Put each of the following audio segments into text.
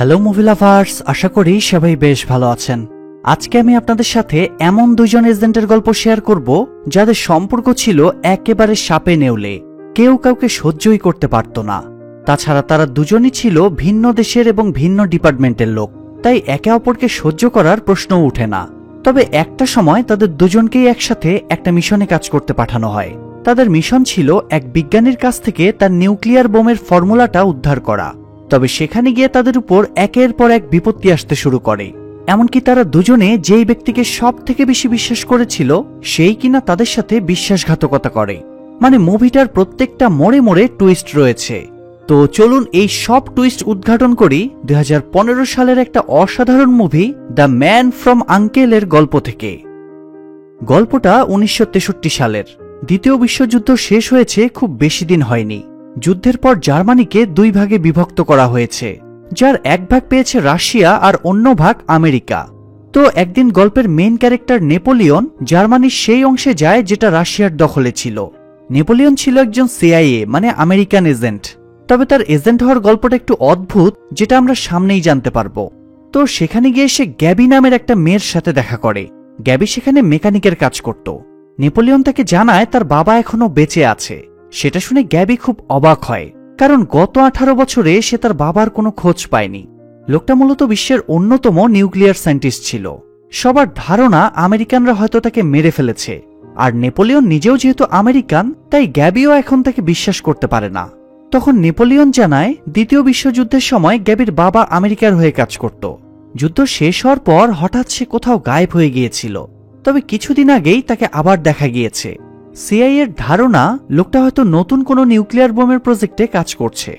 Hello movie lovers, আশা করি সবাই বেশ ভালো আছেন। আজকে আমি আপনাদের সাথে এমন দুইজন এজেন্টের গল্প শেয়ার করব যাদের সম্পর্ক ছিল একেবারে সাপে নেউলে, কেউ কাউকে সহ্যই করতে পারত না। তাছাড়া তারা দুজনই ছিল ভিন্ন দেশের এবং ভিন্ন ডিপার্টমেন্টের লোক, তাই একে অপরকে সহ্য করার প্রশ্নও উঠে না। তবে একটা সময় তাদের দুজনকেই একসাথে একটা মিশনে কাজ করতে পাঠানো হয়। তাদের মিশন ছিল এক বিজ্ঞানীর কাছ থেকে তার নিউক্লিয়ার বোমের ফর্মুলাটা উদ্ধার করা। তবে সেখানে গিয়ে তাদের উপর একের পর এক বিপত্তি আসতে শুরু করে। এমনকি তারা দুজনে যেই ব্যক্তিকে সব থেকে বেশি বিশ্বাস করেছিল সেই কিনা তাদের সাথে বিশ্বাসঘাতকতা করে। মানে মুভিটার প্রত্যেকটা মোড়ে মোড়ে টুইস্ট রয়েছে। তো চলুন এই সব টুইস্ট উদ্ঘাটন করি 2015 সালের একটা অসাধারণ মুভি দ্য ম্যান ফ্রম আঙ্কেলের গল্প থেকে। গল্পটা 1963 সালের। দ্বিতীয় বিশ্বযুদ্ধ শেষ হয়েছে খুব বেশি দিন হয়নি। যুদ্ধের পর জার্মানিকে দুই ভাগে বিভক্ত করা হয়েছে, যার এক ভাগ পেয়েছে রাশিয়া আর অন্য ভাগ আমেরিকা। তো একদিন গল্পের মেইন ক্যারেক্টার নেপোলিয়ন জার্মানির সেই অংশে যায় যেটা রাশিয়ার দখলে ছিল। নেপোলিয়ন ছিল একজন সিআইএ মানে আমেরিকান এজেন্ট। তবে তার এজেন্ট হওয়ার গল্পটা একটু অদ্ভুত, যেটা আমরা সামনেই জানতে পারবো। তো সেখানে গিয়ে সে গ্যাবি নামের একটা মেয়ের সাথে দেখা করে। গ্যাবি সেখানে মেকানিকের কাজ করত। নেপোলিয়ন তাকে জানায় তার বাবা এখনো বেঁচে আছে। সেটা শুনে গ্যাবি খুব অবাক হয়, কারণ গত 18 বছরে সে তার বাবার কোনো খোঁজ পায়নি। লোকটা মূলত বিশ্বের অন্যতম নিউক্লিয়ার সায়েন্টিস্ট ছিল। সবার ধারণা আমেরিকানরা হয়তো তাকে মেরে ফেলেছে। আর নেপোলিয়ন নিজেও যেহেতু আমেরিকান, তাই গ্যাবিও এখন তাকে বিশ্বাস করতে পারে না। তখন নেপোলিয়ন জানায় দ্বিতীয় বিশ্বযুদ্ধের সময় গ্যাবির বাবা আমেরিকার হয়ে কাজ করত। যুদ্ধ শেষ হওয়ার পর হঠাৎ সে কোথাও গায়েব হয়ে গিয়েছিল। তবে কিছুদিন আগেই তাকে আবার দেখা গিয়েছে। সিআইএর ধারণা লোকটা হয়তো নতুন কোনো নিউক্লিয়ার বোমের প্রজেক্টে কাজ করছে,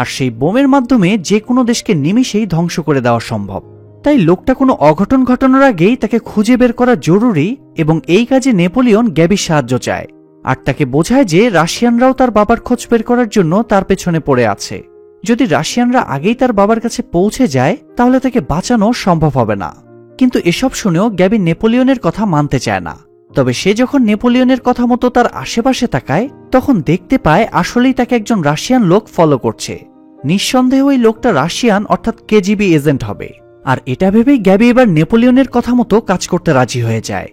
আর সেই বোমের মাধ্যমে যে কোনো দেশকে নিমিষেই ধ্বংস করে দেওয়া সম্ভব। তাই লোকটা কোনো অঘটন ঘটানোর আগেই তাকে খুঁজে বের করা জরুরি, এবং এই কাজে নেপোলিয়ন গ্যাবির সাহায্য চায়। আর তাকে বোঝায় যে রাশিয়ানরাও তার বাবার খোঁজ বের করার জন্য তার পেছনে পড়ে আছে। যদি রাশিয়ানরা আগেই তার বাবার কাছে পৌঁছে যায় তাহলে তাকে বাঁচানো সম্ভব হবে না। কিন্তু এসব শুনেও গ্যাবি নেপোলিয়নের কথা মানতে চায় না। তবে সে যখন নেপোলিয়নের কথা মতো তার আশেপাশে তাকায়, তখন দেখতে পায় আসলেই তাকে একজন রাশিয়ান লোক ফলো করছে। নিঃসন্দেহে ওই লোকটা রাশিয়ান অর্থাৎ কেজিবি এজেন্ট হবে। আর এটা ভেবেই গ্যাবি এবার নেপোলিয়নের কথা মতো কাজ করতে রাজি হয়ে যায়।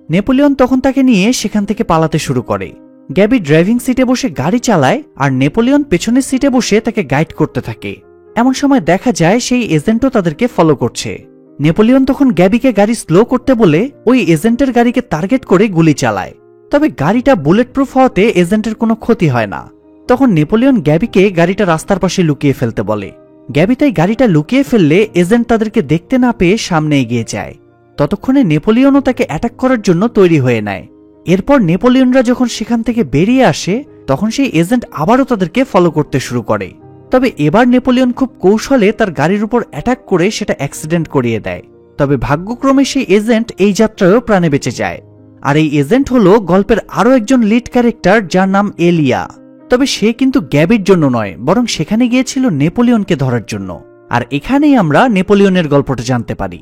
নেপোলিয়ন তখন তাকে নিয়ে সেখান থেকে পালাতে শুরু করে। গ্যাবি ড্রাইভিং সিটে বসে গাড়ি চালায়, আর নেপোলিয়ন পেছনের সিটে বসে তাকে গাইড করতে থাকে। এমন সময় দেখা যায় সেই এজেন্টও তাদেরকে ফলো করছে। নেপোলিয়ন তখন গ্যাবিকে গাড়ি স্লো করতে বলে ওই এজেন্টের গাড়িকে টার্গেট করে গুলি চালায়। তবে গাড়িটা বুলেট প্রুফ হওয়াতে এজেন্টের কোনো ক্ষতি হয় না। তখন নেপোলিয়ন গ্যাবিকে গাড়িটা রাস্তার পাশে লুকিয়ে ফেলতে বলে। গ্যাবি তাই গাড়িটা লুকিয়ে ফেললে এজেন্ট তাদেরকে দেখতে না পেয়ে সামনে এগিয়ে যায়। ততক্ষণে নেপোলিয়নও তাকে অ্যাটাক করার জন্য তৈরি হয়ে নেয়। এরপর নেপোলিয়নরা যখন সেখান থেকে বেরিয়ে আসে, তখন সেই এজেন্ট আবারও তাদেরকে ফলো করতে শুরু করে। তবে এবার নেপোলিয়ন খুব কৌশলে তার গাড়ির উপর অ্যাটাক করে সেটা অ্যাক্সিডেন্ট করিয়ে দেয়। তবে ভাগ্যক্রমে সেই এজেন্ট এই যাত্রায়ও প্রাণে বেঁচে যায়। আর এই এজেন্ট হলো গল্পের আরও একজন লিড ক্যারেক্টার, যার নাম এলিয়া। তবে সে কিন্তু গ্যাবির জন্য নয়, বরং সেখানে গিয়েছিল নেপোলিয়নকে ধরার জন্য। আর এখানেই আমরা নেপোলিয়নের গল্পটা জানতে পারি।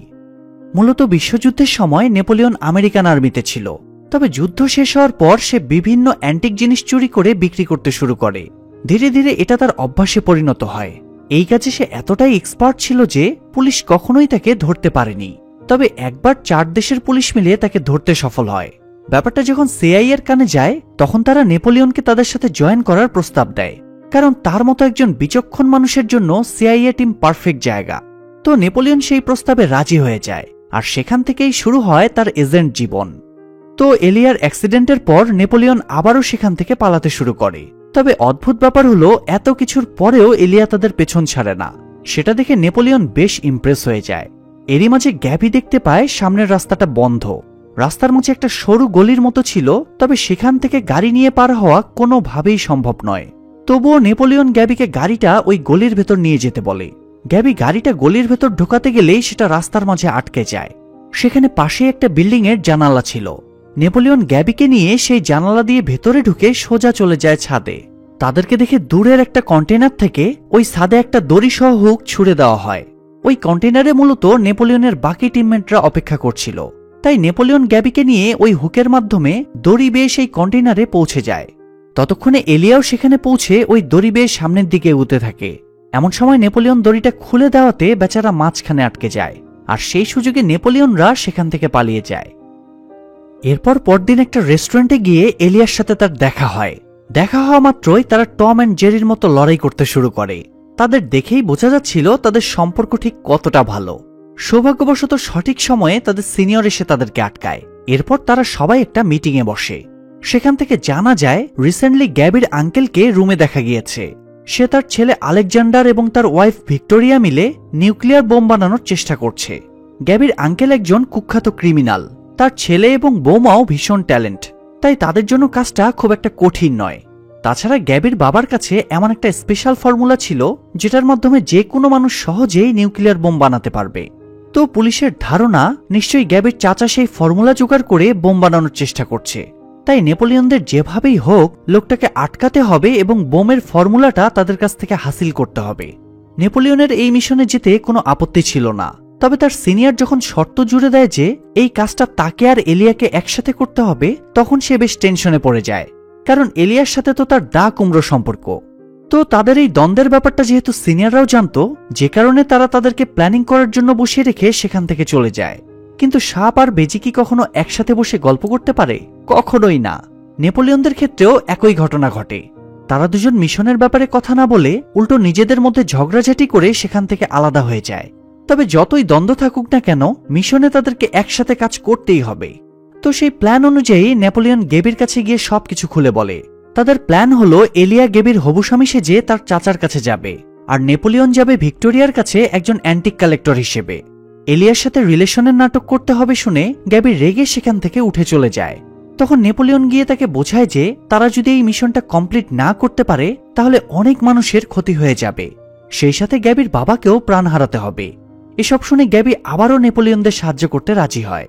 মূলত বিশ্বযুদ্ধের সময় নেপোলিয়ন আমেরিকান আর্মিতে ছিল। তবে যুদ্ধ শেষ হওয়ার পর সে বিভিন্ন অ্যান্টিক জিনিস চুরি করে বিক্রি করতে শুরু করে। ধীরে ধীরে এটা তার অভ্যাসে পরিণত হয়। এই কাজে সে এতটাই এক্সপার্ট ছিল যে পুলিশ কখনোই তাকে ধরতে পারেনি। তবে একবার 4 দেশের পুলিশ মিলে তাকে ধরতে সফল হয়। ব্যাপারটা যখন সিআইএর কানে যায়, তখন তারা নেপোলিয়নকে তাদের সাথে জয়েন করার প্রস্তাব দেয়, কারণ তার মতো একজন বিচক্ষণ মানুষের জন্য সিআইএ টিম পারফেক্ট জায়গা। তো নেপোলিয়ন সেই প্রস্তাবে রাজি হয়ে যায়, আর সেখান থেকেই শুরু হয় তার এজেন্ট জীবন। তো এলিয়ার অ্যাক্সিডেন্টের পর নেপোলিয়ন আবারও সেখান থেকে পালাতে শুরু করে। তবে অদ্ভুত ব্যাপার হলো এত কিছুর পরেও এলিয়া তাদের পেছন ছাড়ে না। সেটা দেখে নেপোলিয়ন বেশ ইমপ্রেস হয়ে যায়। এরই মাঝে গ্যাবি দেখতে পায় সামনের রাস্তাটা বন্ধ। রাস্তার মাঝে একটা সরু গলির মতো ছিল, তবে সেখান থেকে গাড়ি নিয়ে পার হওয়া কোনোভাবেই সম্ভব নয়। তবুও নেপোলিয়ন গ্যাবিকে গাড়িটা ওই গলির ভেতর নিয়ে যেতে বলে। গ্যাবি গাড়িটা গলির ভেতর ঢোকাতে গেলেই সেটা রাস্তার মাঝে আটকে যায়। সেখানে পাশে একটা বিল্ডিং এর জানালা ছিল। নেপোলিয়ন গ্যাবিকে নিয়ে সেই জানালা দিয়ে ভেতরে ঢুকে সোজা চলে যায় ছাদে। তাদেরকে দেখে দূরের একটা কন্টেনার থেকে ওই ছাদে একটা দড়ি সহ হুক ছুড়ে দেওয়া হয়। ওই কন্টেনারে মূলত নেপোলিয়নের বাকি টিমমেটরা অপেক্ষা করছিল। তাই নেপোলিয়ন গ্যাবিকে নিয়ে ওই হুকের মাধ্যমে দড়ি বেয়ে সেই কন্টেনারে পৌঁছে যায়। ততক্ষণে এলিয়াও সেখানে পৌঁছে ওই দড়ি বেয়ে সামনের দিকে এগোতে থাকে। এমন সময় নেপোলিয়ন দড়িটা খুলে দেওয়াতে বেচারা মাঝখানে আটকে যায়, আর সেই সুযোগে নেপোলিয়নরা সেখান থেকে পালিয়ে যায়। এরপর পরদিন একটা রেস্টুরেন্টে গিয়ে এলিয়ার সাথে তার দেখা হয়। দেখা হওয়া মাত্রই তারা টম অ্যান্ড জেরির মতো লড়াই করতে শুরু করে। তাদের দেখেই বোঝা যাচ্ছিল তাদের সম্পর্ক ঠিক কতটা ভালো। সৌভাগ্যবশত সঠিক সময়ে তাদের সিনিয়র এসে তাদেরকে আটকায়। এরপর তারা সবাই একটা মিটিংয়ে বসে। সেখান থেকে জানা যায় রিসেন্টলি গ্যাবির আঙ্কেলকে রুমে দেখা গিয়েছে। সে তার ছেলে আলেকজান্ডার এবং তার ওয়াইফ ভিক্টোরিয়া মিলে নিউক্লিয়ার বোম বানানোর চেষ্টা করছে। গ্যাবির আঙ্কেল একজন কুখ্যাত ক্রিমিনাল, তার ছেলে এবং বৌমাও ভীষণ ট্যালেন্ট, তাই তাদের জন্য কাজটা খুব একটা কঠিন নয়। তাছাড়া গ্যাবির বাবার কাছে এমন একটা স্পেশাল ফর্মুলা ছিল যেটার মাধ্যমে যে কোনো মানুষ সহজেই নিউক্লিয়ার বোম বানাতে পারবে। তো পুলিশের ধারণা নিশ্চয়ই গ্যাবির চাচা সেই ফর্মুলা জোগাড় করে বোম বানানোর চেষ্টা করছে। তাই নেপোলিয়নদের যেভাবেই হোক লোকটাকে আটকাতে হবে এবং বোমের ফর্মুলাটা তাদের কাছ থেকে হাসিল করতে হবে। নেপোলিয়নের এই মিশনে যেতে কোনো আপত্তি ছিল না, তবে তার সিনিয়র যখন শর্ত জুড়ে দেয় যে এই কাজটা তাকে আর এলিয়াকে একসাথে করতে হবে, তখন সে বেশ টেনশনে পড়ে যায়, কারণ এলিয়ার সাথে তো তার দা কুমড়ো সম্পর্ক। তো তাদের এই দ্বন্দ্বের ব্যাপারটা যেহেতু সিনিয়ররাও জানতো, যে কারণে তারা তাদেরকে প্ল্যানিং করার জন্য বসিয়ে রেখে সেখান থেকে চলে যায়। কিন্তু সাপ আর বেজি কি কখনো একসাথে বসে গল্প করতে পারে? কখনোই না। নেপোলিয়নদের ক্ষেত্রেও একই ঘটনা ঘটে। তারা দুজন মিশনের ব্যাপারে কথা না বলে উল্টো নিজেদের মধ্যে ঝগড়াঝাটি করে সেখান থেকে আলাদা হয়ে যায়। তবে যতই দ্বন্দ্ব থাকুক না কেন, মিশনে তাদেরকে একসাথে কাজ করতেই হবে। তো সেই প্ল্যান অনুযায়ী নেপোলিয়ন গেবির কাছে গিয়ে সবকিছু খুলে বলে। তাদের প্ল্যান হলো এলিয়া গেবির হবু স্বামী সেজে তার চাচার কাছে যাবে, আর নেপোলিয়ন যাবে ভিক্টোরিয়ার কাছে একজন অ্যান্টিক কালেক্টর হিসেবে। এলিয়ার সাথে রিলেশনের নাটক করতে হবে শুনে গ্যাবি রেগে সেখান থেকে উঠে চলে যায়। তখন নেপোলিয়ন গিয়ে তাকে বোঝায় যে তারা যদি এই মিশনটা কমপ্লিট না করতে পারে তাহলে অনেক মানুষের ক্ষতি হয়ে যাবে, সেই সাথে গ্যাবির বাবাকেও প্রাণ হারাতে হবে। এসব শুনে গ্যাবি আবারও নেপোলিয়নদের সাহায্য করতে রাজি হয়।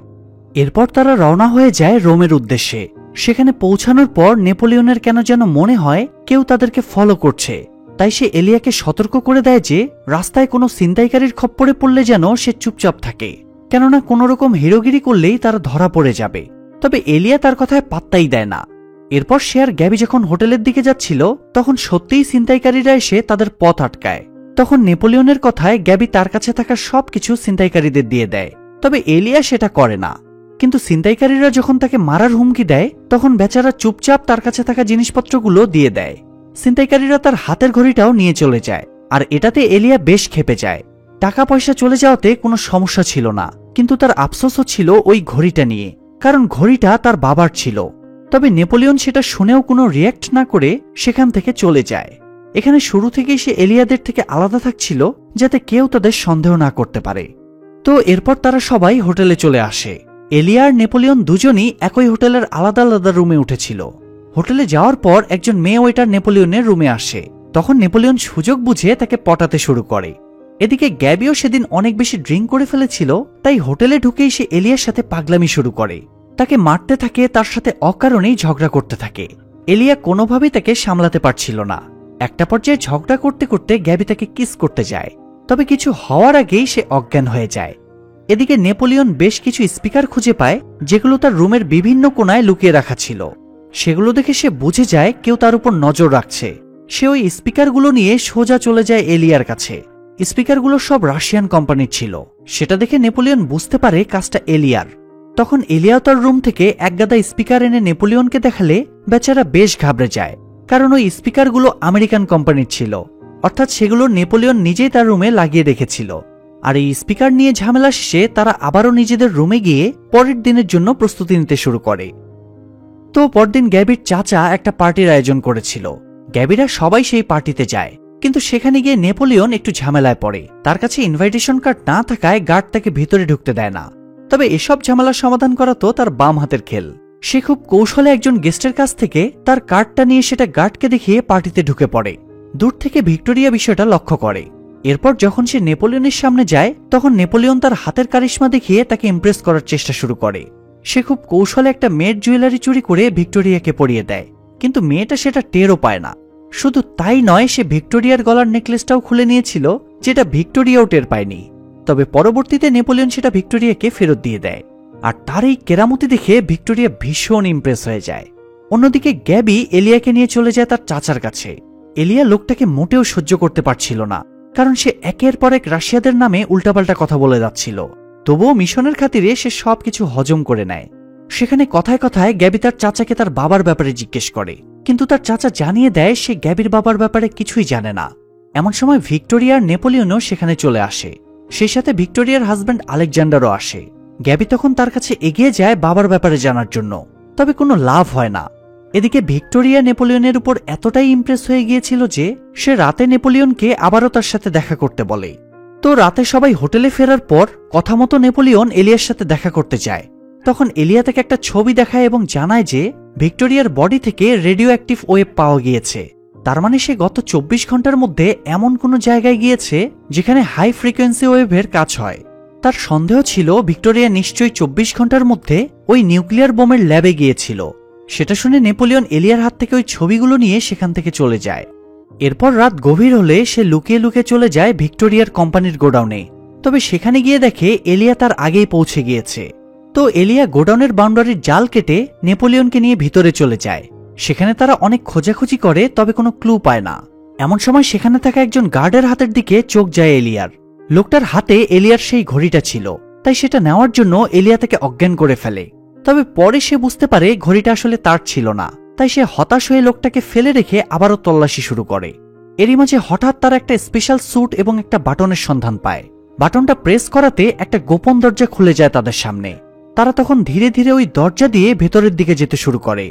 এরপর তারা রওনা হয়ে যায় রোমের উদ্দেশ্যে। সেখানে পৌঁছানোর পর নেপোলিয়নের কেন যেন মনে হয় কেউ তাদেরকে ফলো করছে, তাই সে এলিয়াকে সতর্ক করে দেয় যে রাস্তায় কোনো ছিনতাইকারীর খপ্পরে পড়লে যেন সে চুপচাপ থাকে, কেননা কোনোরকম হিরোগিরি করলেই তারা ধরা পড়ে যাবে। তবে এলিয়া তার কথায় পাত্তাই দেয় না। এরপর সে আর গ্যাবি যখন হোটেলের দিকে যাচ্ছিল তখন সত্যিই ছিনতাইকারীরা এসে তাদের পথ আটকায়। তখন নেপোলিয়নের কথায় গ্যাবি তার কাছে থাকা সবকিছু ছিনতাইকারীদের দিয়ে দেয়, তবে এলিয়া সেটা করে না। কিন্তু ছিনতাইকারীরা যখন তাকে মারার হুমকি দেয় তখন বেচারা চুপচাপ তার কাছে থাকা জিনিসপত্রগুলো দিয়ে দেয়। ছিনতাইকারীরা তার হাতের ঘড়িটাও নিয়ে চলে যায়, আর এটাতে এলিয়া বেশ ক্ষেপে যায়। টাকা পয়সা চলে যাওয়াতে কোনো সমস্যা ছিল না, কিন্তু তার আফসোসও ছিল ওই ঘড়িটা নিয়ে, কারণ ঘড়িটা তার বাবার ছিল। তবে নেপোলিয়ন সেটা শুনেও কোনো রিয়্যাক্ট না করে সেখান থেকে চলে যায়। এখানে শুরু থেকেই সে এলিয়াদের থেকে আলাদা থাকছিল যাতে কেউ তাদের সন্দেহ না করতে পারে। তো এরপর তারা সবাই হোটেলে চলে আসে। এলিয়া আর নেপোলিয়ন দুজনই একই হোটেলের আলাদা আলাদা রুমে উঠেছিল। হোটেলে যাওয়ার পর একজন মেয়ে ওয়েটার নেপোলিয়নের রুমে আসে। তখন নেপোলিয়ন সুযোগ বুঝে তাকে পটাতে শুরু করে। এদিকে গ্যাবিও সেদিন অনেক বেশি ড্রিঙ্ক করে ফেলেছিল, তাই হোটেলে ঢুকেই সে এলিয়ার সাথে পাগলামি শুরু করে। তাকে মারতে থাকে, তার সাথে অকারণেই ঝগড়া করতে থাকে। এলিয়া কোনোভাবেই তাকে সামলাতে পারছিল না। একটা পর্যায়ে ঝগড়া করতে করতে গ্যাবি তাকে কিস করতে যায়, তবে কিছু হওয়ার আগেই সে অজ্ঞান হয়ে যায়। এদিকে নেপোলিয়ন বেশ কিছু স্পিকার খুঁজে পায় যেগুলো তার রুমের বিভিন্ন কোণায় লুকিয়ে রাখা ছিল। সেগুলো দেখে সে বুঝে যায় কেউ তার উপর নজর রাখছে। সে ওই স্পিকারগুলো নিয়ে সোজা চলে যায় এলিয়ার কাছে। স্পিকারগুলো সব রাশিয়ান কোম্পানির ছিল। সেটা দেখে নেপোলিয়ন বুঝতে পারে কাজটা এলিয়ার। তখন এলিয়া তার রুম থেকে একগাদা স্পিকার এনে নেপোলিয়নকে দেখালে বেচারা বেশ ঘাবড়ে যায়, কারণ ওই স্পিকারগুলো আমেরিকান কোম্পানির ছিল, অর্থাৎ সেগুলো নেপোলিয়ন নিজেই তার রুমে লাগিয়ে রেখেছিল। আর এই স্পিকার নিয়ে ঝামেলা শেষে তারা আবারও নিজেদের রুমে গিয়ে পরের দিনের জন্য প্রস্তুতি নিতে শুরু করে। তো পরদিন গ্যাবির চাচা একটা পার্টির আয়োজন করেছিল। গ্যাবিরা সবাই সেই পার্টিতে যায়, কিন্তু সেখানে গিয়ে নেপোলিয়ন একটু ঝামেলায় পড়ে। তার কাছে ইনভাইটেশন কার্ড না থাকায় গার্ড তাকে ভিতরে ঢুকতে দেয় না। তবে এসব ঝামেলার সমাধান করা তো তার বাম হাতের খেল। সে খুব কৌশলে একজন গেস্টের কাছ থেকে তার কার্ডটা নিয়ে সেটা গার্ডকে দেখিয়ে পার্টিতে ঢুকে পড়ে। দূর থেকে ভিক্টোরিয়া বিষয়টা লক্ষ্য করে। এরপর যখন সে নেপোলিয়নের সামনে যায় তখন নেপোলিয়ন তার হাতের কারিশমা দেখিয়ে তাকে ইমপ্রেস করার চেষ্টা শুরু করে। সে খুব কৌশলে একটা মেয়ের জুয়েলারি চুরি করে ভিক্টোরিয়াকে পরিয়ে দেয়, কিন্তু মেয়েটা সেটা টেরও পায় না। শুধু তাই নয়, সে ভিক্টোরিয়ার গলার নেকলেসটাও খুলে নিয়েছিল, যেটা ভিক্টোরিয়াও টের পায়নি। তবে পরবর্তীতে নেপোলিয়ন সেটা ভিক্টোরিয়াকে ফেরত দিয়ে দেয়, আর তার এই কেরামতি দেখে ভিক্টোরিয়া ভীষণ ইমপ্রেস হয়ে যায়। অন্যদিকে গ্যাবি এলিয়াকে নিয়ে চলে যায় তার চাচার কাছে। এলিয়া লোকটাকে মোটেও সহ্য করতে পারছিল না। কারণ সে একের পর এক রাশিয়াদের নামে উল্টাপাল্টা কথা বলে যাচ্ছিল। তবুও মিশনের খাতিরে সে সবকিছু হজম করে নেয়। সেখানে কথায় কথায় গ্যাবি তার চাচাকে তার বাবার ব্যাপারে জিজ্ঞেস করে, কিন্তু তার চাচা জানিয়ে দেয় সে গ্যাবির বাবার ব্যাপারে কিছুই জানে না। এমন সময় ভিক্টোরিয়ার নেপোলিয়নও সেখানে চলে আসে। সেই সাথে ভিক্টোরিয়ার হাজব্যান্ড আলেকজান্ডারও আসে। গ্যাবি তখন তার কাছে এগিয়ে যায় বাবার ব্যাপারে জানার জন্য, তবে কোনো লাভ হয় না। এদিকে ভিক্টোরিয়া নেপোলিয়নের উপর এতটাই ইমপ্রেস হয়ে গিয়েছিল যে সে রাতে নেপোলিয়নকে আবারও তার সাথে দেখা করতে বলে। তো রাতে সবাই হোটেলে ফেরার পর কথা মতো নেপোলিয়ন এলিয়ার সাথে দেখা করতে যায়। তখন এলিয়া তাকে একটা ছবি দেখায় এবং জানায় যে ভিক্টোরিয়ার বডি থেকে রেডিও অ্যাক্টিভ ওয়েভ পাওয়া গিয়েছে। তার মানে সে গত 24 ঘন্টার মধ্যে এমন কোনো জায়গায় গিয়েছে যেখানে হাই ফ্রিকোয়েন্সি ওয়েভের কাজ হয়। তার সন্দেহ ছিল ভিক্টোরিয়া নিশ্চয়ই 24 ঘন্টার মধ্যে ওই নিউক্লিয়ার বোমের ল্যাবে গিয়েছিল। সেটা শুনে নেপোলিয়ন এলিয়ার হাত থেকে ওই ছবিগুলো নিয়ে সেখান থেকে চলে যায়। এরপর রাত গভীর হলে সে লুকিয়ে লুকিয়ে চলে যায় ভিক্টোরিয়ার কোম্পানির গোডাউনে। তবে সেখানে গিয়ে দেখে এলিয়া তার আগেই পৌঁছে গিয়েছে। তো এলিয়া গোডাউনের বাউন্ডারির জাল কেটে নেপোলিয়নকে নিয়ে ভিতরে চলে যায়। সেখানে তারা অনেক খোঁজাখুঁজি করে, তবে কোনো ক্লু পায় না। এমন সময় সেখানে থাকা একজন গার্ডের হাতের দিকে চোখ যায় এলিয়ার। লোকটার হাতে এলিয়ার সেই ঘড়িটা ছিল, তাই সেটা নেওয়ার জন্য এলিয়া তাকে অজ্ঞান করে ফেলে। তবে পরে সে বুঝতে পারে ঘড়িটা আসলে তার ছিল না, তাই সে হতাশ হয়ে লোকটাকে ফেলে রেখে আবারও তল্লাশি শুরু করে। এরই মাঝে হঠাৎ তারা একটা স্পেশাল স্যুট এবং একটা বাটনের সন্ধান পায়। বাটনটা প্রেস করাতে একটা গোপন দরজা খুলে যায় তাদের সামনে। তারা তখন ধীরে ধীরে ওই দরজা দিয়ে ভেতরের দিকে যেতে শুরু করে।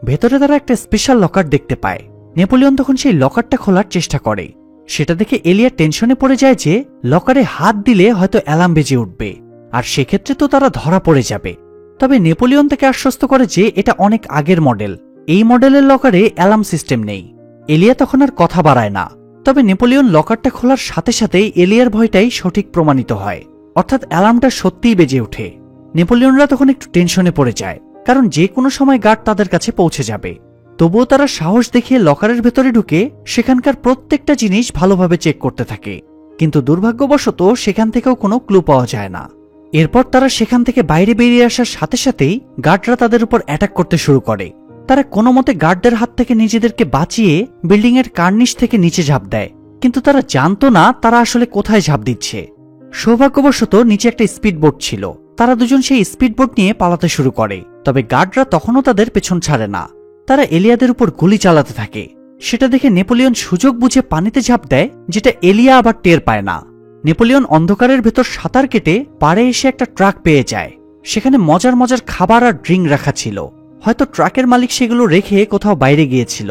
ভেতরে তারা একটা স্পেশাল লকার দেখতে পায়। নেপোলিয়ন তখন সেই লকারটা খোলার চেষ্টা করে। সেটা দেখে এলিয়া টেনশনে পড়ে যায় যে লকারে হাত দিলে হয়তো অ্যালার্ম বেজে উঠবে, আর সেক্ষেত্রে তো তারা ধরা পড়ে যাবে। তবে নেপোলিয়ন তাকে আশ্বস্ত করে যে এটা অনেক আগের মডেল, এই মডেলের লকারে অ্যালার্ম সিস্টেম নেই। এলিয়া তখন আর কথা বাড়ায় না। তবে নেপোলিয়ন লকারটা খোলার সাথে সাথেই এলিয়ার ভয়টাই সঠিক প্রমাণিত হয়, অর্থাৎ অ্যালার্মটা সত্যিই বেজে ওঠে। নেপোলিয়নরা তখন একটু টেনশনে পড়ে যায়, কারণ যে কোনো সময় গার্ড তাদের কাছে পৌঁছে যাবে। তবুও তারা সাহস দেখিয়ে লকারের ভেতরে ঢুকে সেখানকার প্রত্যেকটা জিনিস ভালোভাবে চেক করতে থাকে, কিন্তু দুর্ভাগ্যবশত সেখান থেকেও কোনো ক্লু পাওয়া যায় না। এরপর তারা সেখান থেকে বাইরে বেরিয়ে আসার সাথে সাথেই গার্ডরা তাদের উপর অ্যাটাক করতে শুরু করে। তারা কোনো মতে গার্ডদের হাত থেকে নিজেদেরকে বাঁচিয়ে বিল্ডিং এর কার্নিশ থেকে নিচে ঝাঁপ দেয়, কিন্তু তারা জানতো না তারা আসলে কোথায় ঝাঁপ দিচ্ছে। সৌভাগ্যবশত নিচে একটা স্পিডবোট ছিল। তারা দুজন সেই স্পিডবোট নিয়ে পালাতে শুরু করে, তবে গার্ডরা তখনও তাদের পেছন ছাড়ে না। তারা এলিয়াদের উপর গুলি চালাতে থাকে। সেটা দেখে নেপোলিয়ন সুযোগ বুঝে পানিতে ঝাঁপ দেয়, যেটা এলিয়া আবার টের পায় না। নেপোলিয়ন অন্ধকারের ভেতর সাঁতার কেটে পাড়ে এসে একটা ট্রাক পেয়ে যায়। সেখানে মজার মজার খাবার আর ড্রিঙ্ক রাখা ছিল। হয়তো ট্রাকের মালিক সেগুলো রেখে কোথাও বাইরে গিয়েছিল।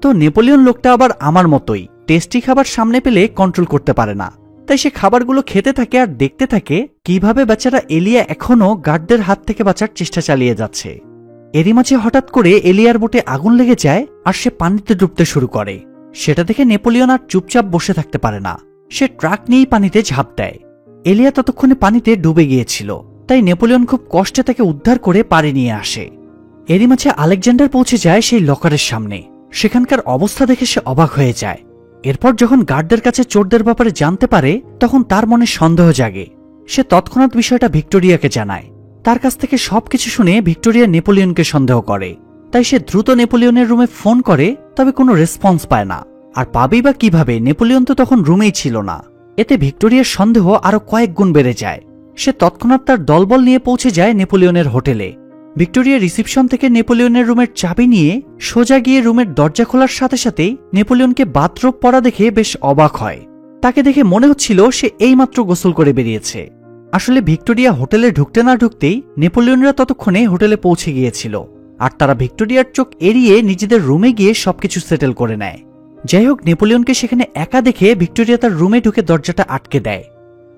তো নেপোলিয়ন লোকটা আবার আমার মতোই টেস্টি খাবার সামনে পেলে কন্ট্রোল করতে পারে না, তাই সে খাবারগুলো খেতে থাকে আর দেখতে থাকে কিভাবে বেচারা এলিয়া এখনো গার্ডদের হাত থেকে বাঁচার চেষ্টা চালিয়ে যাচ্ছে। এরই মাঝে হঠাৎ করে এলিয়ার বোটে আগুন লেগে যায় আর সে পানিতে ডুবতে শুরু করে। সেটা দেখে নেপোলিয়ন আর চুপচাপ বসে থাকতে পারে না। সে ট্রাক নিয়েই পানিতে ঝাঁপ দেয়। এলিয়া ততক্ষণে পানিতে ডুবে গিয়েছিল, তাই নেপোলিয়ন খুব কষ্টে তাকে উদ্ধার করে পাড়ে নিয়ে আসে। এরই মাঝে আলেকজান্ডার পৌঁছে যায় সেই লকারের সামনে। সেখানকার অবস্থা দেখে সে অবাক হয়ে যায়। এরপর যখন গার্ডদের কাছে চোরদের ব্যাপারে জানতে পারে, তখন তার মনে সন্দেহ জাগে। সে তৎক্ষণাৎ বিষয়টা ভিক্টোরিয়াকে জানায়। তার কাছ থেকে সবকিছু শুনে ভিক্টোরিয়া নেপোলিয়নকে সন্দেহ করে, তাই সে দ্রুত নেপোলিয়নের রুমে ফোন করে, তবে কোনো রেসপন্স পায় না। আর পাবেই বা কিভাবে, নেপোলিয়ন তো তখন রুমেই ছিল না। এতে ভিক্টোরিয়ার সন্দেহ আরো কয়েক গুণ বেড়ে যায়। সে তৎক্ষণাৎ তার দলবল নিয়ে পৌঁছে যায় নেপোলিয়নের হোটেলে। ভিক্টোরিয়া রিসিপশন থেকে নেপোলিয়নের রুমের চাবি নিয়ে সোজা গিয়ে রুমের দরজা খোলার সাথে সাথেই নেপোলিয়নকে বাথরোব পরা দেখে বেশ অবাক হয়। তাকে দেখে মনে হচ্ছিল সে এইমাত্র গোসল করে বেরিয়েছে। আসলে ভিক্টোরিয়া হোটেলে ঢুকতে না ঢুকতেই নেপোলিয়নরা ততক্ষণে হোটেলে পৌঁছে গিয়েছিল, আর তারা ভিক্টোরিয়ার চোখ এড়িয়ে নিজেদের রুমে গিয়ে সবকিছু সেটেল করে নেয়। যাই হোক, নেপোলিয়নকে সেখানে একা দেখে ভিক্টোরিয়া তার রুমে ঢুকে দরজাটা আটকে দেয়।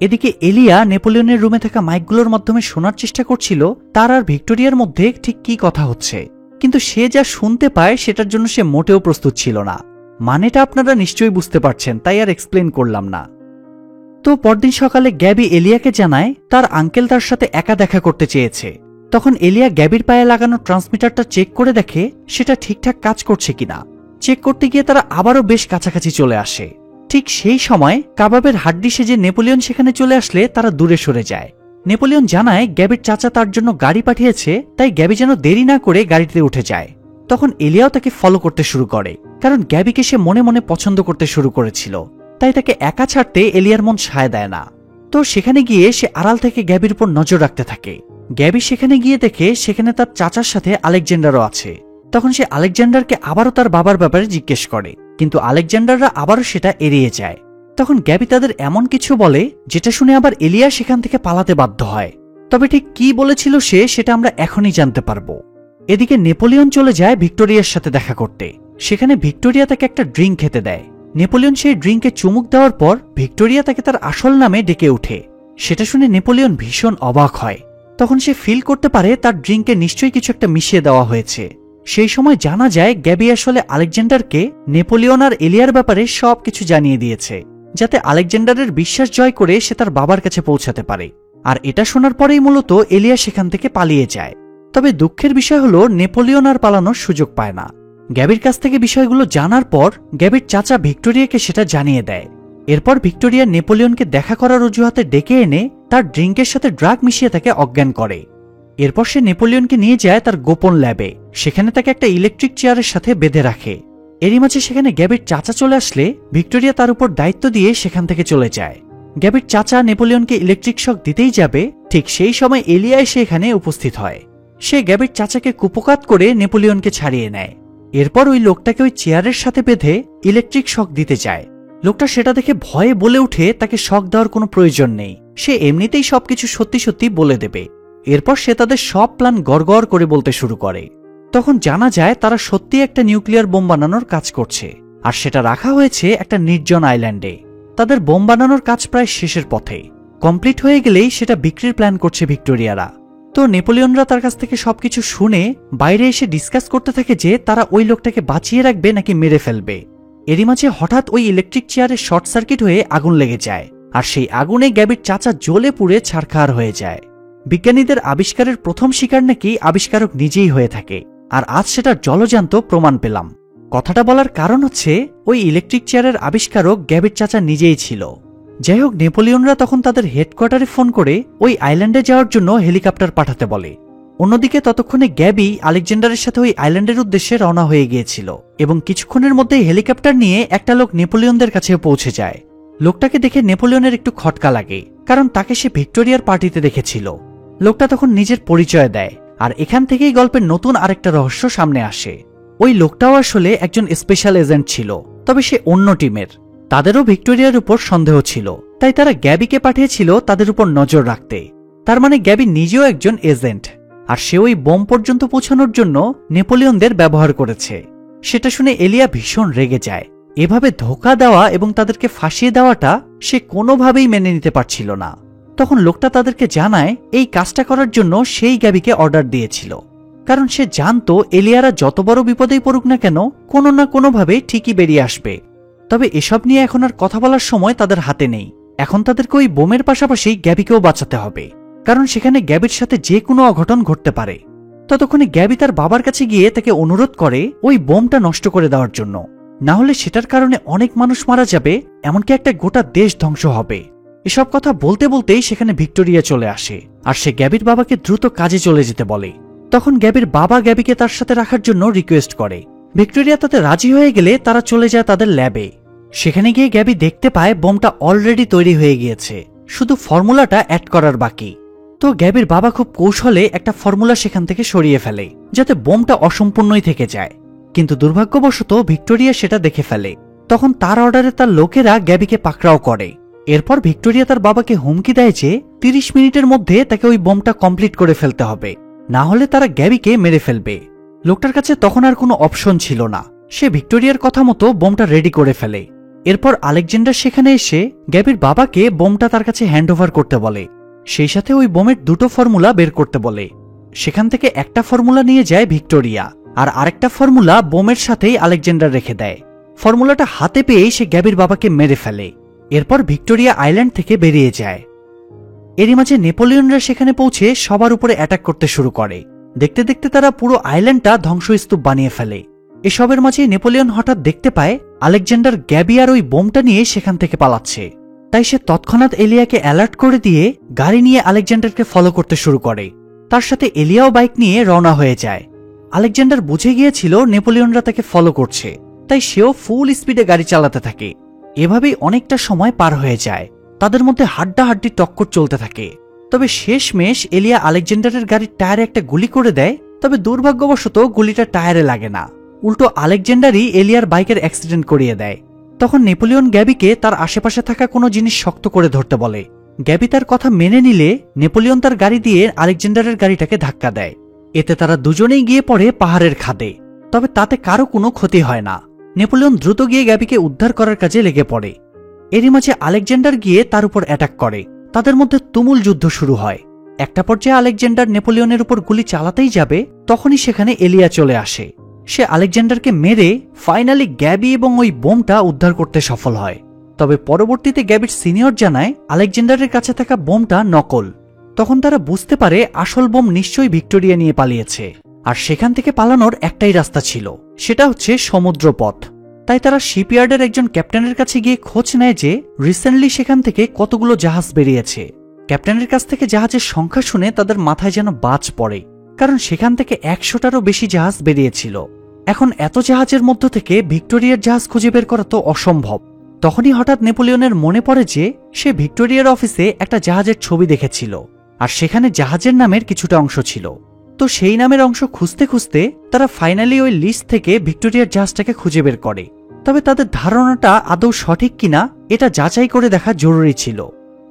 এদিকে এলিয়া নেপোলিয়নের রুমে থাকা মাইকগুলোর মাধ্যমে শোনার চেষ্টা করছিল তার আর ভিক্টোরিয়ার মধ্যে ঠিক কি কথা হচ্ছে, কিন্তু সে যা শুনতে পায় সেটার জন্য সে মোটেও প্রস্তুত ছিল না। মানেটা আপনারা নিশ্চয়ই বুঝতে পারছেন, তাই আর এক্সপ্লেন করলাম না। তো পরদিন সকালে গ্যাবি এলিয়াকে জানায় তার আঙ্কেল তার সাথে একা দেখা করতে চেয়েছে। তখন এলিয়া গ্যাবির পায়ে লাগানো ট্রান্সমিটারটা চেক করে দেখে সেটা ঠিকঠাক কাজ করছে কিনা। চেক করতে গিয়ে তারা আবারও বেশ কাছাকাছি চলে আসে। ঠিক সেই সময় কাবাবের হাড্ডি সেজে নেপোলিয়ন সেখানে চলে আসলে তারা দূরে সরে যায়। নেপোলিয়ন জানায় গ্যাবির চাচা তার জন্য গাড়ি পাঠিয়েছে, তাই গ্যাবি যেন দেরি না করে গাড়িতে উঠে যায়। তখন এলিয়াও তাকে ফলো করতে শুরু করে, কারণ গ্যাবিকে সে মনে মনে পছন্দ করতে শুরু করেছিল। তাই তাকে একা ছাড়তে এলিয়ার মন সায় দেয় না। তো সেখানে গিয়ে সে আড়াল থেকে গ্যাবির উপর নজর রাখতে থাকে। গ্যাবি সেখানে গিয়ে দেখে সেখানে তার চাচার সাথে আলেকজান্ডারও আছে। তখন সে আলেকজান্ডারকে আবারও তার বাবার ব্যাপারে জিজ্ঞেস করে, কিন্তু আলেকজান্ডাররা আবারও সেটা এড়িয়ে যায়। তখন গ্যাবি তাদের এমন কিছু বলে যেটা শুনে আবার এলিয়া সেখান থেকে পালাতে বাধ্য হয়। তবে ঠিক কি বলেছিল সে, সেটা আমরা এখনই জানতে পারবো। এদিকে নেপোলিয়ন চলে যায় ভিক্টোরিয়ার সাথে দেখা করতে। সেখানে ভিক্টোরিয়া তাকে একটা ড্রিঙ্ক খেতে দেয়। নেপোলিয়ন সেই ড্রিঙ্কে চুমুক দেওয়ার পর ভিক্টোরিয়া তাকে তার আসল নামে ডেকে ওঠে। সেটা শুনে নেপোলিয়ন ভীষণ অবাক হয়। তখন সে ফিল করতে পারে তার ড্রিঙ্কে নিশ্চয়ই কিছু একটা মিশিয়ে দেওয়া হয়েছে। সেই সময় জানা যায় গ্যাবি আসলে আলেকজান্ডারকে নেপোলিয়ন আর এলিয়ার ব্যাপারে সবকিছু জানিয়ে দিয়েছে, যাতে আলেকজান্ডারের বিশ্বাস জয় করে সে তার বাবার কাছে পৌঁছাতে পারে। আর এটা শোনার পরেই মূলত এলিয়া সেখান থেকে পালিয়ে যায়। তবে দুঃখের বিষয় হলো নেপোলিয়ন আর পালানোর সুযোগ পায় না। গ্যাবির কাছ থেকে বিষয়গুলো জানার পর গ্যাবির চাচা ভিক্টোরিয়াকে সেটা জানিয়ে দেয়। এরপর ভিক্টোরিয়া নেপোলিয়নকে দেখা করার অজুহাতে ডেকে এনে তার ড্রিঙ্কের সাথে ড্রাগ মিশিয়ে তাকে অজ্ঞান করে। এরপর সে নেপোলিয়নকে নিয়ে যায় তার গোপন ল্যাবে। সেখানে তাকে একটা ইলেকট্রিক চেয়ারের সাথে বেঁধে রাখে। এরই মাঝে সেখানে গ্যাবির চাচা চলে আসলে ভিক্টোরিয়া তার উপর দায়িত্ব দিয়ে সেখান থেকে চলে যায়। গ্যাবির চাচা নেপোলিয়নকে ইলেকট্রিক শক দিতেই যাবে, ঠিক সেই সময় এলিয়া এসে এখানে উপস্থিত হয়। সে গ্যাবির চাচাকে কুপকাত করে নেপোলিয়নকে ছাড়িয়ে নেয়। এরপর ওই লোকটাকে ওই চেয়ারের সাথে বেঁধে ইলেকট্রিক শক দিতে যায়। লোকটা সেটা দেখে ভয়ে বলে উঠে তাকে শক দেওয়ার কোনো প্রয়োজন নেই, সে এমনিতেই সবকিছু সত্যি সত্যি বলে দেবে। এরপর সে তাদের সব প্ল্যান গড়গড় করে বলতে শুরু করে। তখন জানা যায় তারা সত্যি একটা নিউক্লিয়ার বোম বানানোর কাজ করছে, আর সেটা রাখা হয়েছে একটা নির্জন আইল্যান্ডে। তাদের বোম বানানোর কাজ প্রায় শেষের পথে, কমপ্লিট হয়ে গেলেই সেটা বিক্রির প্ল্যান করছে ভিক্টোরিয়ারা। তো নেপোলিয়নরা তার কাছ থেকে সবকিছু শুনে বাইরে এসে ডিসকাস করতে থাকে যে তারা ওই লোকটাকে বাঁচিয়ে রাখবে নাকি মেরে ফেলবে। এরই মাঝে হঠাৎ ওই ইলেকট্রিক চেয়ারে শর্ট সার্কিট হয়ে আগুন লেগে যায়, আর সেই আগুনে গ্যাবির চাচা জ্বলে পুড়ে ছারখার হয়ে যায়। বিজ্ঞানীদের আবিষ্কারের প্রথম শিকার নাকি আবিষ্কারক নিজেই হয়ে থাকে, আর আজ সেটার জলজান্ত প্রমাণ পেলাম। কথাটা বলার কারণ হচ্ছে ওই ইলেকট্রিক চেয়ারের আবিষ্কারক গ্যাবির চাচা নিজেই ছিল। যাই হোক, নেপোলিয়নরা তখন তাদের হেডকোয়ার্টারে ফোন করে ওই আইল্যান্ডে যাওয়ার জন্য হেলিকপ্টার পাঠাতে বলে। অন্যদিকে ততক্ষণে গ্যাবি আলেকজান্ডারের সাথে ওই আইল্যান্ডের উদ্দেশ্যে রওনা হয়ে গিয়েছিল, এবং কিছুক্ষণের মধ্যেই হেলিকপ্টার নিয়ে একটা লোক নেপোলিয়নদের কাছে পৌঁছে যায়। লোকটাকে দেখে নেপোলিয়নের একটু খটকা লাগে, কারণ তাকে সে ভিক্টোরিয়ার পার্টিতে দেখেছিল। লোকটা তখন নিজের পরিচয় দেয়, আর এখান থেকেই গল্পের নতুন আরেকটা রহস্য সামনে আসে। ওই লোকটাও আসলে একজন স্পেশাল এজেন্ট ছিল, তবে সে অন্য টিমের। তাদেরও ভিক্টোরিয়ার উপর সন্দেহ ছিল, তাই তারা গ্যাবিকে পাঠিয়েছিল তাদের উপর নজর রাখতে। তার মানে গ্যাবি নিজেও একজন এজেন্ট, আর সে ওই বোম পর্যন্ত পৌঁছানোর জন্য নেপোলিয়নদের ব্যবহার করেছে। সেটা শুনে এলিয়া ভীষণ রেগে যায়। এভাবে ধোঁকা দেওয়া এবং তাদেরকে ফাঁসিয়ে দেওয়াটা সে কোনোভাবেই মেনে নিতে পারছিল না। তখন লোকটা তাদেরকে জানায় এই কাজটা করার জন্য সেই গ্যাবিকে অর্ডার দিয়েছিল, কারণ সে জানতো এলিয়ারা যত বড় বিপদেই পড়ুক না কেন কোনো না কোনোভাবে ঠিকই বেরিয়ে আসবে। তবে এসব নিয়ে এখন আর কথা বলার সময় তাদের হাতে নেই। এখন তাদেরকে ওই বোমের পাশাপাশি গ্যাবিকেও বাঁচাতে হবে, কারণ সেখানে গ্যাবির সাথে যে কোনো অঘটন ঘটতে পারে। ততক্ষণে গ্যাবি তার বাবার কাছে গিয়ে তাকে অনুরোধ করে ওই বোমটা নষ্ট করে দেওয়ার জন্য, না হলে সেটার কারণে অনেক মানুষ মারা যাবে, এমনকি একটা গোটা দেশ ধ্বংস হবে। এসব কথা বলতে বলতেই সেখানে ভিক্টোরিয়া চলে আসে, আর সে গ্যাবির বাবাকে দ্রুত কাজে চলে যেতে বলে। তখন গ্যাবির বাবা গ্যাবিকে তার সাথে রাখার জন্য রিকোয়েস্ট করে। ভিক্টোরিয়া তাতে রাজি হয়ে গেলে তারা চলে যায় তাদের ল্যাবে। সেখানে গিয়ে গ্যাবি দেখতে পায় বোমটা অলরেডি তৈরি হয়ে গিয়েছে, শুধু ফর্মুলাটা অ্যাড করার বাকি। তো গ্যাবির বাবা খুব কৌশলে একটা ফর্মুলা সেখান থেকে সরিয়ে ফেলে, যাতে বোমটা অসম্পূর্ণই থেকে যায়। কিন্তু দুর্ভাগ্যবশত ভিক্টোরিয়া সেটা দেখে ফেলে। তখন তার অর্ডারে তার লোকেরা গ্যাবিকে পাকড়াও করে। এরপর ভিক্টোরিয়া তার বাবাকে হুমকি দেয় যে 30 মিনিটের মধ্যে তাকে ওই বোমটা কমপ্লিট করে ফেলতে হবে, না হলে তারা গ্যাবিকে মেরে ফেলবে। লোকটার কাছে তখন আর কোনো অপশন ছিল না, সে ভিক্টোরিয়ার কথা মতো বোমটা রেডি করে ফেলে। এরপর আলেকজান্ডার সেখানে এসে গ্যাবির বাবাকে বোমটা তার কাছে হ্যান্ড ওভার করতে বলে, সেই সাথে ওই বোমের দুটো ফর্মুলা বের করতে বলে। সেখান থেকে একটা ফর্মুলা নিয়ে যায় ভিক্টোরিয়া, আর আরেকটা ফর্মুলা বোমের সাথেই আলেকজান্ডার রেখে দেয়। ফর্মুলাটা হাতে পেয়েই সে গ্যাবির বাবাকে মেরে ফেলে। এরপর ভিক্টোরিয়া আইল্যান্ড থেকে বেরিয়ে যায়। এরই মাঝে নেপোলিয়নরা সেখানে পৌঁছে সবার উপরে অ্যাটাক করতে শুরু করে। দেখতে দেখতে তারা পুরো আইল্যান্ডটা ধ্বংসস্তূপ বানিয়ে ফেলে। এসবের মাঝে নেপোলিয়ন হঠাৎ দেখতে পায় আলেকজান্ডার গ্যাবি আর ওই বোমটা নিয়ে সেখান থেকে পালাচ্ছে। তাই সে তৎক্ষণাৎ এলিয়াকে অ্যালার্ট করে দিয়ে গাড়ি নিয়ে আলেকজান্ডারকে ফলো করতে শুরু করে। তার সাথে এলিয়াও বাইক নিয়ে রওনা হয়ে যায়। আলেকজান্ডার বুঝে গিয়েছিল নেপোলিয়নরা তাকে ফলো করছে, তাই সেও ফুল স্পিডে গাড়ি চালাতে থাকে। এভাবেই অনেকটা সময় পার হয়ে যায়। তাদের মধ্যে হাড্ডাহাড্ডি টক্কর চলতে থাকে। তবে শেষমেশ এলিয়া আলেকজান্ডারের গাড়ির টায়ারে একটা গুলি করে দেয়। তবে দুর্ভাগ্যবশত গুলিটা টায়ারে লাগে না, উল্টো আলেকজান্ডারই এলিয়ার বাইকের অ্যাক্সিডেন্ট করিয়ে দেয়। তখন নেপোলিয়ন গ্যাবিকে তার আশেপাশে থাকা কোনো জিনিস শক্ত করে ধরতে বলে। গ্যাবি তার কথা মেনে নিলে নেপোলিয়ন তার গাড়ি দিয়ে আলেকজান্ডারের গাড়িটাকে ধাক্কা দেয়। এতে তারা দুজনেই গিয়ে পড়ে পাহাড়ের খাদে। তবে তাতে কারো কোনো ক্ষতি হয় না। নেপোলিয়ন দ্রুত গিয়ে গ্যাবিকে উদ্ধার করার কাজে লেগে পড়ে। এরই মাঝে আলেকজান্ডার গিয়ে তার উপর অ্যাটাক করে। তাদের মধ্যে তুমুল যুদ্ধ শুরু হয়। একটা পর্যায়ে আলেকজান্ডার নেপোলিয়নের উপর গুলি চালাতেই যাবে, তখনই সেখানে এলিয়া চলে আসে। সে আলেকজান্ডারকে মেরে ফাইনালি গ্যাবি এবং ওই বোমটা উদ্ধার করতে সফল হয়। তবে পরবর্তীতে গ্যাবির সিনিয়র জানায় আলেকজান্ডারের কাছে থাকা বোমটা নকল। তখন তারা বুঝতে পারে আসল বোম নিশ্চয়ই ভিক্টোরিয়া নিয়ে পালিয়েছে, আর সেখান থেকে পালানোর একটাই রাস্তা ছিল, সেটা হচ্ছে সমুদ্রপথ। তাই তারা শিপইয়ার্ডের একজন ক্যাপ্টেনের কাছে গিয়ে খোঁজ নেয় যে রিসেন্টলি সেখান থেকে কতগুলো জাহাজ বেরিয়েছে। ক্যাপ্টেনের কাছ থেকে জাহাজের সংখ্যা শুনে তাদের মাথায় যেন বাজ পড়ে, কারণ সেখান থেকে 100টারও বেশি জাহাজ বেরিয়েছিল। এখন এত জাহাজের মধ্য থেকে ভিক্টোরিয়ার জাহাজ খুঁজে বের করা তো অসম্ভব। তখনই হঠাৎ নেপোলিয়নের মনে পড়ে যে সে ভিক্টোরিয়ার অফিসে একটা জাহাজের ছবি দেখেছিল, আর সেখানে জাহাজের নামের কিছুটা অংশ ছিল। তো সেই নামের অংশ খুঁজতে খুঁজতে তারা ফাইনালি ওই লিস্ট থেকে ভিক্টোরিয়ার জাহাজটাকে খুঁজে বের করে। তবে তাদের ধারণাটা আদৌ সঠিক কিনা এটা যাচাই করে দেখা জরুরি ছিল।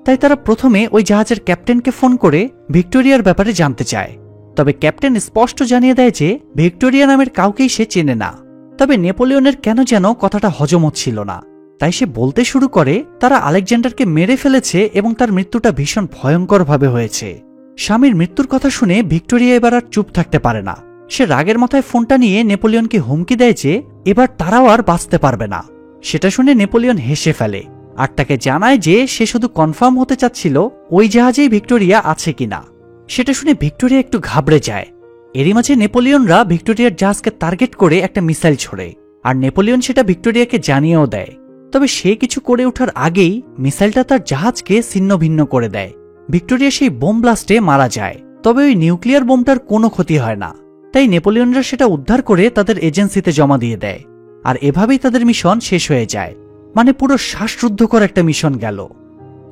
তাই তারা প্রথমে ওই জাহাজের ক্যাপ্টেনকে ফোন করে ভিক্টোরিয়ার ব্যাপারে জানতে চায়। তবে ক্যাপ্টেন স্পষ্ট জানিয়ে দেয় যে ভিক্টোরিয়া নামের কাউকেই সে চেনে না। তবে নেপোলিয়নের কেন যেন কথাটা হজম হচ্ছিল না। তাই সে বলতে শুরু করে তারা আলেকজান্ডারকে মেরে ফেলেছে এবং তার মৃত্যুটা ভীষণ ভয়ঙ্করভাবে হয়েছে। স্বামীর মৃত্যুর কথা শুনে ভিক্টোরিয়া এবার আর চুপ থাকতে পারে না। সে রাগের মাথায় ফোনটা নিয়ে নেপোলিয়নকে হুমকি দেয় যে এবার তারাও আর বাঁচতে পারবে না। সেটা শুনে নেপোলিয়ন হেসে ফেলে আর তাকে জানায় যে সে শুধু কনফার্ম হতে চাচ্ছিল ওই জাহাজেই ভিক্টোরিয়া আছে কিনা। সেটা শুনে ভিক্টোরিয়া একটু ঘাবড়ে যায়। এরই মাঝে নেপোলিয়নরা ভিক্টোরিয়ার জাহাজকে টার্গেট করে একটা মিসাইল ছোড়ে, আর নেপোলিয়ন সেটা ভিক্টোরিয়াকে জানিয়েও দেয়। তবে সে কিছু করে ওঠার আগেই মিসাইলটা তার জাহাজকে ছিন্ন ভিন্ন করে দেয়। ভিক্টোরিয়া সেই বোম ব্লাস্টে মারা যায়। তবে ওই নিউক্লিয়ার বোমটার কোনো ক্ষতি হয় না। তাই নেপোলিয়নরা সেটা উদ্ধার করে তাদের এজেন্সিতে জমা দিয়ে দেয়। আর এভাবেই তাদের মিশন শেষ হয়ে যায়। মানে পুরো শ্বাসরুদ্ধকর একটা মিশন গেল।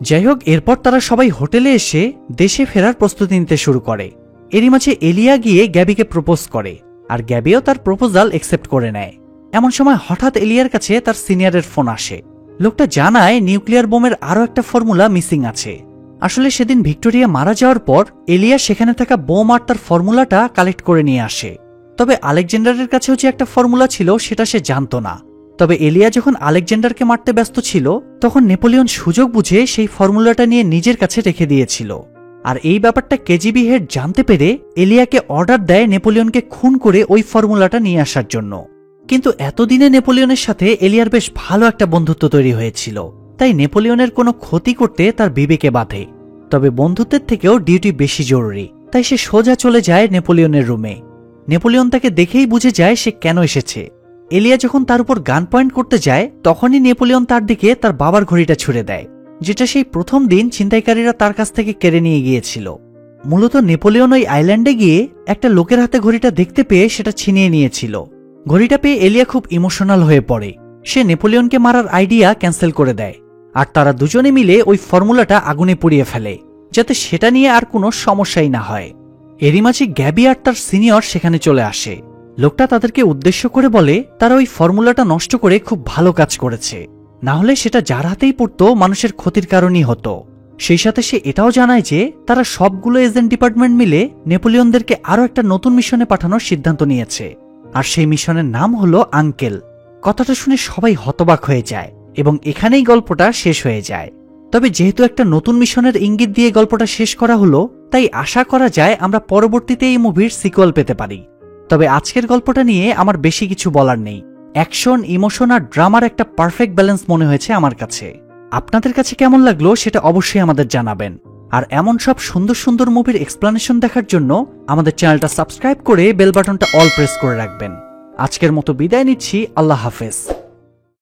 যাই হোক, এরপর তারা সবাই হোটেলে এসে দেশে ফেরার প্রস্তুতি নিতে শুরু করে। এরই মাঝে এলিয়া গিয়ে গ্যাবিকে প্রপোজ করে, আর গ্যাবিও তার প্রপোজাল একসেপ্ট করে নেয়। এমন সময় হঠাৎ এলিয়ার কাছে তার সিনিয়রের ফোন আসে। লোকটা জানায় নিউক্লিয়ার বোমের আরও একটা ফর্মুলা মিসিং আছে। আসলে সেদিন ভিক্টোরিয়া মারা যাওয়ার পর এলিয়া সেখানে থাকা বোম আর তার ফর্মুলাটা কালেক্ট করে নিয়ে আসে। তবে আলেকজান্ডারের কাছেও যে একটা ফর্মুলা ছিল সেটা সে জানত না। তবে এলিয়া যখন আলেকজান্ডারকে মারতে ব্যস্ত ছিল তখন নেপোলিয়ন সুযোগ বুঝে সেই ফর্মুলাটা নিয়ে নিজের কাছে রেখে দিয়েছিল। আর এই ব্যাপারটা কেজিবি হেড জানতে পেরে এলিয়াকে অর্ডার দেয় নেপোলিয়নকে খুন করে ওই ফর্মুলাটা নিয়ে আসার জন্য। কিন্তু এতদিনে নেপোলিয়নের সাথে এলিয়ার বেশ ভালো একটা বন্ধুত্ব তৈরি হয়েছিল। তাই নেপোলিয়নের কোনো ক্ষতি করতে তার বিবেকে বাধে। তবে বন্ধুত্বের থেকেও ডিউটি বেশি জরুরি। তাই সে সোজা চলে যায় নেপোলিয়নের রুমে। নেপোলিয়ন তাকে দেখেই বুঝে যায় সে কেন এসেছে। এলিয়া যখন তার উপর গান পয়েন্ট করতে যায় তখনই নেপোলিয়ন তার দিকে তার বাবার ঘড়িটা ছুড়ে দেয়, যেটা সেই প্রথম দিন ছিনতাইকারীরা তার কাছ থেকে কেড়ে নিয়ে গিয়েছিল। মূলত নেপোলিয়ন ওই আইল্যান্ডে গিয়ে একটা লোকের হাতে ঘড়িটা দেখতে পেয়ে সেটা ছিনিয়ে নিয়েছিল। ঘড়িটা পেয়ে এলিয়া খুব ইমোশনাল হয়ে পড়ে। সে নেপোলিয়নকে মারার আইডিয়া ক্যান্সেল করে দেয়, আর তারা দুজনে মিলে ওই ফর্মুলাটা আগুনে পুড়িয়ে ফেলে, যাতে সেটা নিয়ে আর কোনো সমস্যাই না হয়। এরই মাঝে গ্যাবি আর তার সিনিয়র সেখানে চলে আসে। লোকটা তাদেরকে উদ্দেশ্য করে বলে তারা ওই ফর্মুলাটা নষ্ট করে খুব ভালো কাজ করেছে, না হলে সেটা যার হাতেই পড়তো মানুষের ক্ষতির কারণই হতো। সেই সাথে সে এটাও জানায় যে তারা সবগুলো এজেন্ট ডিপার্টমেন্ট মিলে নেপোলিয়নদেরকে আরও একটা নতুন মিশনে পাঠানোর সিদ্ধান্ত নিয়েছে, আর সেই মিশনের নাম হলো আঙ্কেল। কথাটা শুনে সবাই হতবাক হয়ে যায় এবং এখানেই গল্পটা শেষ হয়ে যায়। তবে যেহেতু একটা নতুন মিশনের ইঙ্গিত দিয়ে গল্পটা শেষ করা হলো, তাই আশা করা যায় আমরা পরবর্তীতে এই মুভির সিকুয়েল পেতে পারি। তবে আজকের গল্পটা নিয়ে আমার বেশি কিছু বলার নেই। অ্যাকশন, ইমোশন আর ড্রামার একটা পারফেক্ট ব্যালেন্স মনে হয়েছে আমার কাছে। আপনাদের কাছে কেমন লাগলো সেটা অবশ্যই আমাদের জানাবেন। আর এমন সব সুন্দর সুন্দর মুভির এক্সপ্লানেশন দেখার জন্য আমাদের চ্যানেলটা সাবস্ক্রাইব করে বেল বাটনটা অল প্রেস করে রাখবেন। আজকের মতো বিদায় নিচ্ছি। আল্লাহ হাফেজ।